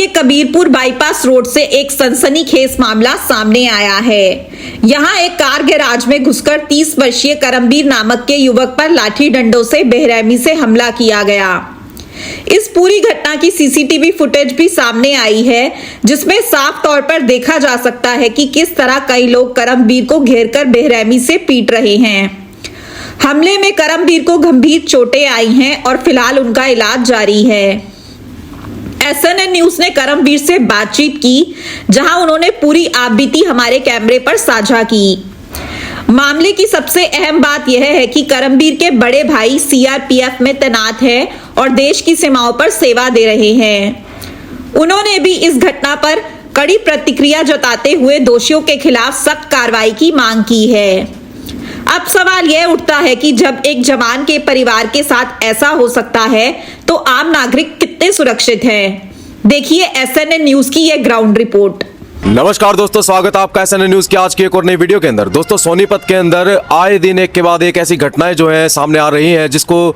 के Kabirpur bypass road से एक सनसनीखेज मामला सामने आया है। यहां एक कार गैराज में घुसकर 30 वर्षीय करमबीर नामक के युवक पर लाठी डंडों से बेरहमी से हमला किया गया। इस पूरी घटना की सीसीटीवी फुटेज भी सामने आई है, जिसमें साफ तौर पर देखा जा सकता है कि किस तरह कई लोग करमबीर को घेरकर बेरहमी से पीट रहे हैं। हमले में करमबीर को गंभीर चोटें आई हैं और फिलहाल उनका इलाज जारी है। SNN न्यूज ने करमबीर से बातचीत की, जहां उन्होंने पूरी आपबीती हमारे कैमरे पर साझा की। मामले की सबसे अहम बात यह है कि करमबीर के बड़े भाई CRPF में तैनात है और देश की सीमाओं पर सेवा दे रहे हैं। उन्होंने भी इस घटना पर कड़ी प्रतिक्रिया जताते हुए दोषियों के खिलाफ सख्त कार्रवाई की मांग की है। अब सवाल यह उठता है कि जब एक जवान के परिवार के साथ ऐसा हो सकता है, तो आम नागरिक कितने सुरक्षित हैं? देखिए SNN न्यूज की यह ग्राउंड रिपोर्ट। नमस्कार दोस्तों, स्वागत है आपका SNN न्यूज की आज की एक और नई वीडियो के अंदर। दोस्तों, सोनीपत के अंदर आए दिन एक के बाद एक ऐसी घटनाएं जो है सामने आ रही हैं, जिसको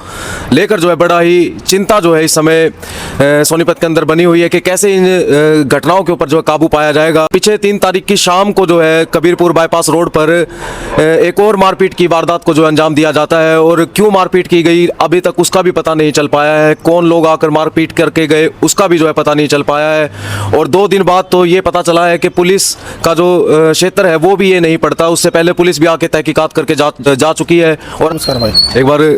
लेकर जो है बड़ा ही चिंता जो है इस समय सोनीपत के अंदर बनी हुई है कि कैसे इन घटनाओं के ऊपर जो है काबू पाया जाएगा। पीछे 3 तारीख की शाम को जो है कबीरपुर बाईपास रोड पर एक और मारपीट की वारदात को जो अंजाम दिया जाता है, और क्यों मारपीट की गई अभी तक उसका भी पता नहीं चल पाया है। कौन लोग आकर मारपीट करके गए उसका भी जो है पता नहीं चल पाया है। और 2 दिन बाद तो ये पता चला है कि पुलिस का जो क्षेत्र है वो भी ये नहीं पड़ता। उससे पहले पुलिस भी आके तहकीकात करके जा चुकी है। और नमस्कार भाई, एक बार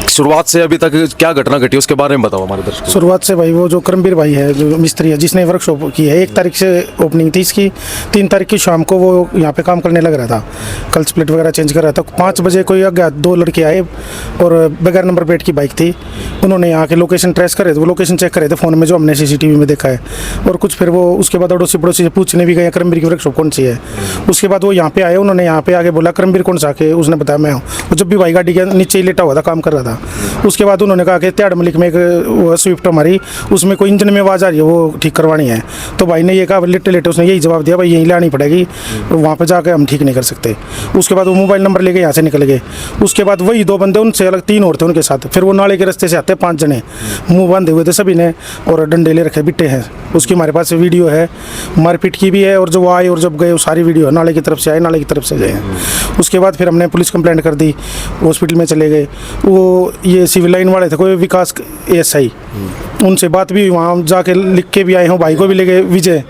शुरुआत से अभी तक क्या घटना घटी उसके बारे में बताओ हमारे दर्शकों। शुरुआत से भाई वो जो करमबीर भाई है, जो मिस्त्री है, जिसने वर्कशॉप की है, 1 तारीख से ओपनिंग थी इसकी। 3 तारीख की शाम को वो यहाँ पे काम करने लग रहा था, कल स्प्लिट वगैरह चेंज कर रहा था। 5 बजे कोई अज्ञात 2 लड़के आए और बगैर नंबर प्लेट की बाइक थी। उन्होंने यहाँ के लोकेशन ट्रेस करे थे, वो लोकेशन चेक करे थे फ़ोन में, जो हमने CCTV में देखा है। और कुछ फिर वो उसके बाद अड़ोसी पड़ोसी से पूछने भी गए करमबीर की वर्कशॉप कौन सी है। उसके बाद वो यहाँ पे आए, उन्होंने यहाँ पे आगे बोला करमबीर कौन सा के, उसने बताया मैं हूँ। वो जब भी भाई गाड़ी के नीचे ही लेटा हुआ था, काम कर रहा था। उसके बाद उन्होंने कहा कि त्याड़ मलिक में एक स्विफ्ट हमारी, उसमें कोई इंजन में आवाज़ आ रही है, वो ठीक करवानी है। तो भाई ने ये कहा, लेटे लेटे उसने यही जवाब दिया, भाई यहीं लानी पड़ेगी, वहाँ पे जाकर हम ठीक नहीं कर सकते। उसके बाद वो मोबाइल नंबर लेके यहाँ से निकल गए। उसके बाद वही 2 बंदे, उनसे अलग 3 और थे उनके साथ। फिर वो नाले के रास्ते से आते 5 जने, मुँह बांधे हुए थे सभी ने, और डंडे ले रखे, बिट्टे हैं। उसकी हमारे पास वीडियो है, मारपीट की भी है, और जो वो आए और जब गए वो सारी वीडियो है। नाले की तरफ से आए, नाले की तरफ से गए। उसके बाद फिर हमने पुलिस कंप्लेंट कर दी, हॉस्पिटल में चले गए। वो ये सिविल लाइन वाले थे, कोई विकास ASI, उनसे बात भी, वहाँ जाके लिख के भी आए हैं। भाई को भी ले गए, विजय,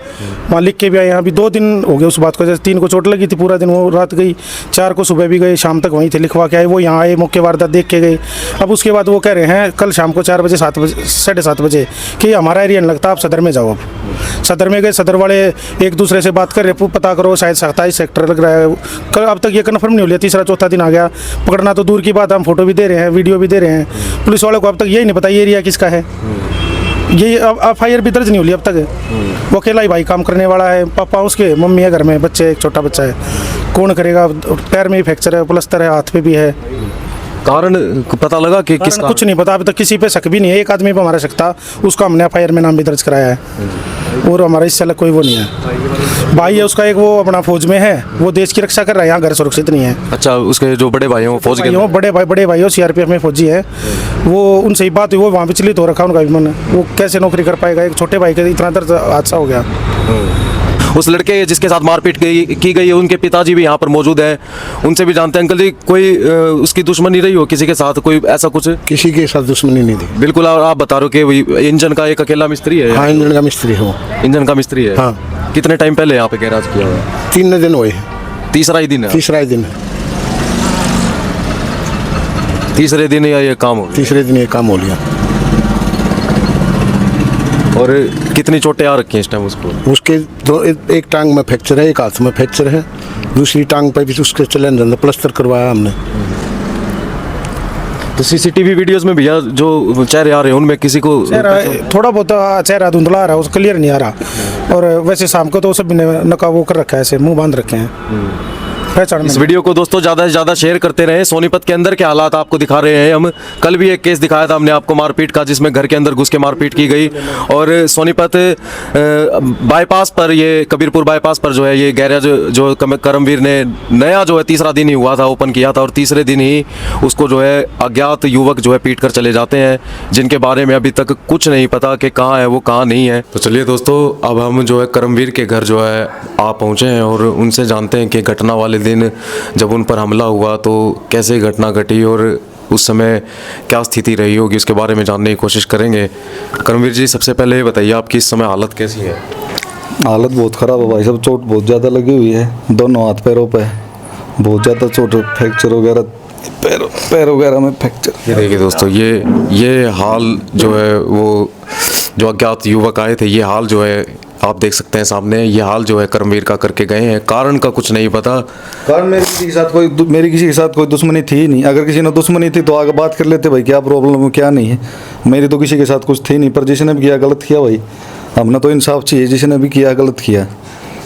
वहाँ लिख के भी आए हैं। अभी 2 दिन हो गए उस बात को। जैसे 3 को चोट लगी थी, पूरा दिन वो रात गई, 4 को सुबह भी गए, शाम तक वहीं थे, लिखवा के आए। वो यहाँ आए, मौके वारदात देख के गए। अब उसके बाद वो कह रहे हैं कल शाम को 4 बजे 7 बजे 7:30 बजे कि हमारा एरिया नहीं लगता, आप सदर में जाओ। अब सदर में गए, सदर वाले एक दूसरे से बात कर रहे, पता करो शायद 27 सेक्टर लग रहा है। अब तक ये कन्फर्म नहीं हो लिया, 3रा 4था दिन आ गया। पकड़ना तो दूर की बात, हम फोटो भी दे रहे हैं, वीडियो भी दे रहे हैं। पुलिस वालों को अब तक यही नहीं पता ये एरिया किसका है। ये FIR भी दर्ज नहीं हुई अब तक। वो अकेला ही भाई काम करने वाला है, पापा उसके, मम्मी है घर में, बच्चे, एक छोटा बच्चा है। कौन करेगा? पैर में भी फ्रैक्चर है, प्लास्टर है, हाथ पे भी है। कारण पता लगा कि किसका? कुछ नहीं पता अभी तक, किसी पे शक भी नहीं है। एक आदमी पे हमारा शक था, उसका हमने FIR में नाम भी दर्ज कराया है, और हमारा इससे अलग कोई वो नहीं है। भाई है उसका एक, वो अपना फौज में है, वो देश की रक्षा कर रहा है, यहाँ घर सुरक्षित नहीं है। अच्छा, उसके जो बड़े भाई हैं वो फौज के हैं? बड़े भाई हो CRPF में फौजी है। वो उनसे ही बात हुई, वो वहाँ विचलित हो रखा उनका भी मन, वो कैसे नौकरी कर पाएगा। एक छोटे भाई का इतना दर्द हादसा हो गया। उस लड़के जिसके साथ मारपीट की गई है, उनके पिताजी भी यहाँ पर मौजूद हैं, उनसे भी जानते हैं। अंकल जी, कोई उसकी दुश्मनी रही हो किसी के साथ, कोई ऐसा कुछ? किसी के साथ दुश्मनी नहीं थी। बिल्कुल। और आप बता रहे हो कि वही इंजन का एक अकेला मिस्त्री है? हाँ, इंजन का मिस्त्री हो। इंजन का मिस्त्री है? हाँ। कितने टाइम पहले यहाँ पे गैराज किया हुआ? 3 दिन हुए। 3रा ही दिन है? 3रा ही दिन है। 3रे दिन ये काम हो? 3रे दिन ये काम हो लिया। और कितनी चोटें आ रखी हैं इस टाइम उसको? उसके एक टांग में फ्रैक्चर है, एक हाथ में फ्रैक्चर है, दूसरी टांग पे भी उसके चलन अंदर प्लास्टर करवाया हमने। तो CCTV वीडियोस में भैया जो चेहरे आ रहे हैं, उनमें किसी को थोड़ा बहुत चेहरा धुंधला आ रहा है, उसको क्लियर नहीं आ रहा। और वैसे शाम को तो सब ने नका वो कर रखा है, ऐसे मुंह बांध रखे हैं। पहचान में इस नहीं। वीडियो को दोस्तों ज़्यादा से ज़्यादा शेयर करते रहे। सोनीपत के अंदर के हालात आपको दिखा रहे हैं हम। कल भी एक केस दिखाया था हमने आपको मारपीट का, जिसमें घर के अंदर घुस के मारपीट की गई। और सोनीपत बाईपास पर, ये कबीरपुर बाईपास पर जो है ये गैरेज जो करमवीर ने नया जो है तीसरा दिन ही हुआ था ओपन किया था, और तीसरे दिन ही उसको जो है अज्ञात युवक जो है पीट कर चले जाते हैं, जिनके बारे में अभी तक कुछ नहीं पता कि कहाँ है वो, कहाँ नहीं है। तो चलिए दोस्तों, अब हम जो है करमवीर के घर जो है आ पहुँचे हैं और उनसे जानते हैं कि घटना वाले दिन जब उन पर हमला हुआ तो कैसे घटना घटी और उस समय क्या स्थिति रही होगी, उसके बारे में जानने की कोशिश करेंगे। करमवीर जी, सबसे पहले ये बताइए आपकी इस समय हालत कैसी है? हालत बहुत ख़राब है भाई साहब, चोट बहुत ज़्यादा लगी हुई है, दोनों हाथ पैरों पे बहुत ज़्यादा चोट, फ्रैक्चर वगैरह, पैर वगैरह में फ्रैक्चर। ये देखिए दोस्तों, ये हाल जो है वो जो अज्ञात युवक आए थे, ये हाल जो है आप देख सकते हैं सामने, ये हाल जो है करमवीर का करके गए हैं। कारण का कुछ नहीं पता। कारण मेरी किसी के साथ कोई दुश्मनी थी ही नहीं। अगर किसी ने दुश्मनी थी तो आगे बात कर लेते भाई, क्या प्रॉब्लम है क्या नहीं है। मेरी तो किसी के साथ कुछ थी नहीं, पर जिसने भी किया गलत किया भाई, हमने तो इंसाफ चाहिए। जिसने भी किया गलत किया।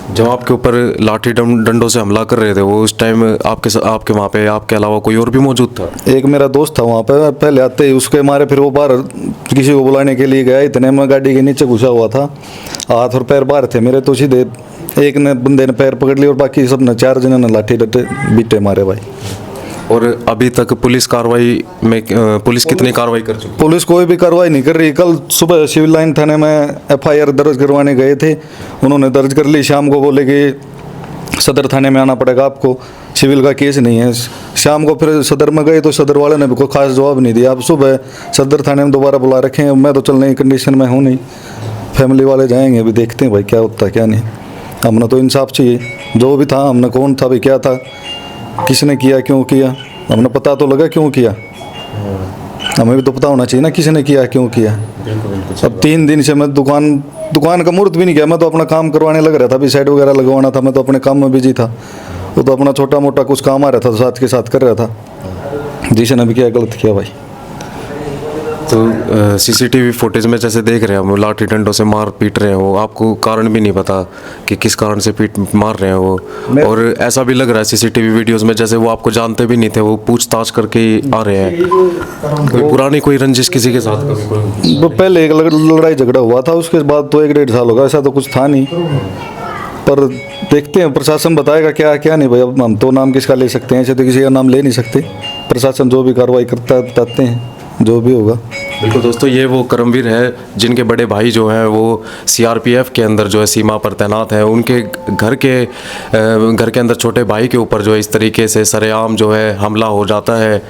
जब आपके ऊपर लाठी डंडों से हमला कर रहे थे वो उस टाइम आपके वहाँ पे आपके अलावा कोई और भी मौजूद था? एक मेरा दोस्त था वहाँ पे, पहले आते ही उसके मारे फिर वो बाहर किसी को बुलाने के लिए गया, इतने में गाड़ी के नीचे घुसा हुआ था, हाथ और पैर बाहर थे मेरे, तो सीधे एक ने बंदे ने पैर पकड़ लिया और बाकी सब ने, 4 जनों ने लाठी डटे बीटे मारे भाई। और अभी तक पुलिस कितनी कार्रवाई कर चुकी? पुलिस कोई भी कार्रवाई नहीं कर रही। कल सुबह सिविल लाइन थाने में FIR दर्ज करवाने गए थे, उन्होंने दर्ज कर ली। शाम को बोले कि सदर थाने में आना पड़ेगा आपको, सिविल का केस नहीं है। शाम को फिर सदर में गए तो सदर वाले ने भी कोई खास जवाब नहीं दिया। अब सुबह सदर थाने में दोबारा बुला रखे हैं। मैं तो चलने की कंडीशन में हूँ नहीं, फैमिली वाले जाएंगे, अभी देखते हैं भाई क्या होता है क्या नहीं। हमने तो इंसाफ चाहिए, जो भी था, हमने कौन था भाई, क्या था, किसने किया, क्यों किया, हमने पता तो लगा क्यों किया। हमें भी तो पता होना चाहिए ना किसने किया क्यों किया। अब 3 दिन से मैं दुकान का मुहूर्त भी नहीं किया, मैं तो अपना काम करवाने लग रहा था, अभी साइड वगैरह लगवाना था, मैं तो अपने काम में बिजी था। वो तो अपना छोटा मोटा कुछ काम आ रहा था तो साथ के साथ कर रहा था। जिसने भी किया गलत किया भाई। तो CCTV फुटेज में जैसे देख रहे हैं हम, लाठी डंडों से मार पीट रहे हैं वो, आपको कारण भी नहीं पता कि किस कारण से मार रहे हैं वो। और ऐसा भी लग रहा है CCTV वीडियोस में जैसे वो आपको जानते भी नहीं थे, वो पूछताछ करके आ रहे हैं। कोई पुरानी कोई रंजिश किसी के साथ कभी? वो पहले एक लड़ाई झगड़ा हुआ था, उसके बाद तो 1-1.5 साल होगा, ऐसा तो कुछ था नहीं। पर देखते हैं, प्रशासन बताएगा क्या क्या नहीं भाई। अब हम तो नाम किसका ले सकते हैं, ऐसे तो किसी का नाम ले नहीं सकते। प्रशासन जो भी कार्रवाई करता है बताते हैं, जो भी होगा। बिल्कुल दोस्तों, ये वो करमवीर है जिनके बड़े भाई जो हैं वो CRPF के अंदर जो है सीमा पर तैनात हैं। उनके घर के अंदर छोटे भाई के ऊपर जो है इस तरीके से सरेआम जो है हमला हो जाता है।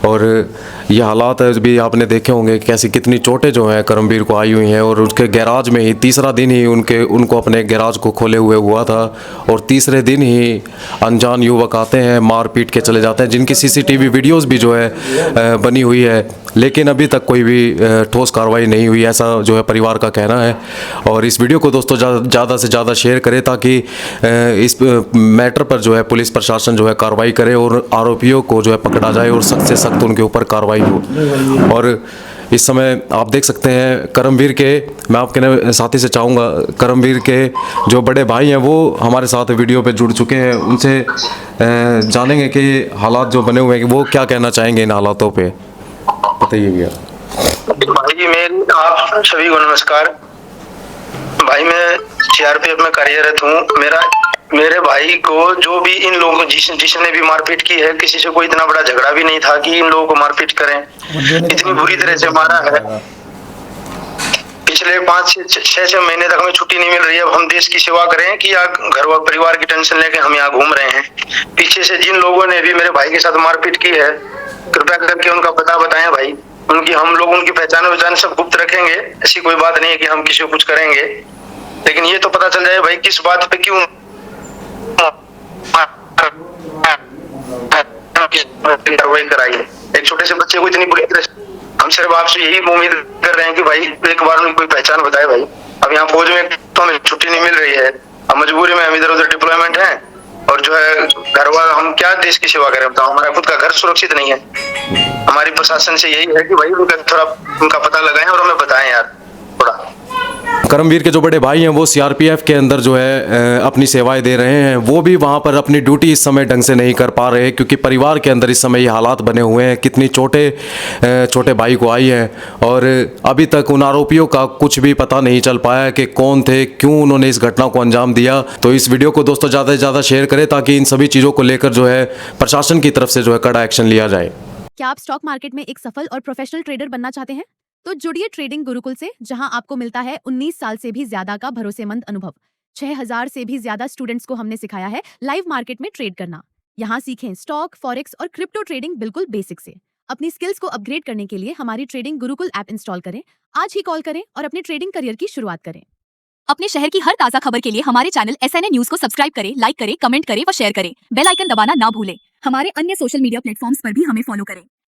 और ये हालात भी आपने देखे होंगे कैसी कितनी चोटें जो हैं करमवीर को आई हुई हैं। और उसके गैराज में ही तीसरा दिन ही उनको अपने गैराज को खोले हुए हुआ था, और तीसरे दिन ही अनजान युवक आते हैं, मार पीट के चले जाते हैं, जिनकी CCTV वीडियोज़ भी जो है बनी हुई है। लेकिन अभी तक कोई भी ठोस कार्रवाई नहीं हुई, ऐसा जो है परिवार का कहना है। और इस वीडियो को दोस्तों ज़्यादा से ज़्यादा शेयर करें ताकि इस मैटर पर जो है पुलिस प्रशासन जो है कार्रवाई करे और आरोपियों को जो है पकड़ा जाए और सख्त से सख्त उनके ऊपर कार्रवाई हो। और इस समय आप देख सकते हैं करमवीर के, मैं आपके साथी से चाहूँगा, करमवीर के जो बड़े भाई हैं वो हमारे साथ वीडियो पे जुड़ चुके हैं, उनसे जानेंगे कि हालात जो बने हुए हैं वो क्या कहना चाहेंगे इन हालातों पे। बताइए भैया। भाई मैं आप सभी को नमस्कार। भाई मैं CRPF में कार्यरत हूँ। मेरे भाई को जो भी इन लोगों जिसने भी मारपीट की है, किसी से कोई इतना बड़ा झगड़ा भी नहीं था कि इन लोगों को मारपीट करें। इतनी बुरी तरह से मारा है। पिछले 5 से 6 महीने तक हमें छुट्टी नहीं मिल रही है। अब हम देश की सेवा करें कि या घर व परिवार की टेंशन लेके हम यहाँ घूम रहे हैं। पीछे से जिन लोगों ने भी मेरे भाई के साथ मारपीट की है, कृपया करके उनका पता बताएं भाई। हम लोग उनकी पहचान सब गुप्त रखेंगे। ऐसी कोई बात नहीं है कि हम किसी को कुछ करेंगे, लेकिन ये तो पता चल जाए भाई किस बात पे क्यों कार्रवाई कराई है। एक छोटे से बच्चे को इतनी बुरी तरह, हम सिर्फ आपसे यही उम्मीद कर रहे हैं कि भाई एक बार उनकी कोई पहचान बताए भाई। अब यहाँ फौज में तो हमें छुट्टी नहीं मिल रही है, अब मजबूरी में हम इधर उधर डिप्लॉयमेंट है, और जो है घर वाला, हम क्या देश की सेवा करें बताओ। हमारा खुद का घर सुरक्षित नहीं है। हमारी प्रशासन से यही है कि भाई थोड़ा उनका पता लगाएं और हमें बताएं यार थोड़ा। करमवीर के जो बड़े भाई हैं वो सीआरपीएफ के अंदर जो है अपनी सेवाएं दे रहे हैं, वो भी वहाँ पर अपनी ड्यूटी इस समय ढंग से नहीं कर पा रहे क्योंकि परिवार के अंदर इस समय ये हालात बने हुए हैं। कितनी छोटे भाई को आई है और अभी तक उन आरोपियों का कुछ भी पता नहीं चल पाया कि कौन थे, क्यों उन्होंने इस घटना को अंजाम दिया। तो इस वीडियो को दोस्तों ज़्यादा से ज़्यादा शेयर करें ताकि इन सभी चीज़ों को लेकर जो है प्रशासन की तरफ से जो है कड़ा एक्शन लिया जाए। क्या आप स्टॉक मार्केट में एक सफल और प्रोफेशनल ट्रेडर बनना चाहते हैं? तो जुड़िए ट्रेडिंग गुरुकुल से, जहां आपको मिलता है 19 साल से भी ज्यादा का भरोसेमंद अनुभव। 6000 से भी ज्यादा स्टूडेंट्स को हमने सिखाया है लाइव मार्केट में ट्रेड करना। यहाँ सीखें स्टॉक, फॉरेक्स और क्रिप्टो ट्रेडिंग बिल्कुल बेसिक से। अपनी स्किल्स को अपग्रेड करने के लिए हमारी ट्रेडिंग गुरुकुल ऐप इंस्टॉल करें। आज ही कॉल करें और अपने ट्रेडिंग करियर की शुरुआत करें। अपने शहर की हर ताजा खबर के लिए हमारे चैनल SNA न्यूज को सब्सक्राइब करें, लाइक करें, कमेंट करें व शेयर करें। बेल आइकन दबाना ना भूलें। हमारे अन्य सोशल मीडिया प्लेटफॉर्म्स पर भी हमें फॉलो करें।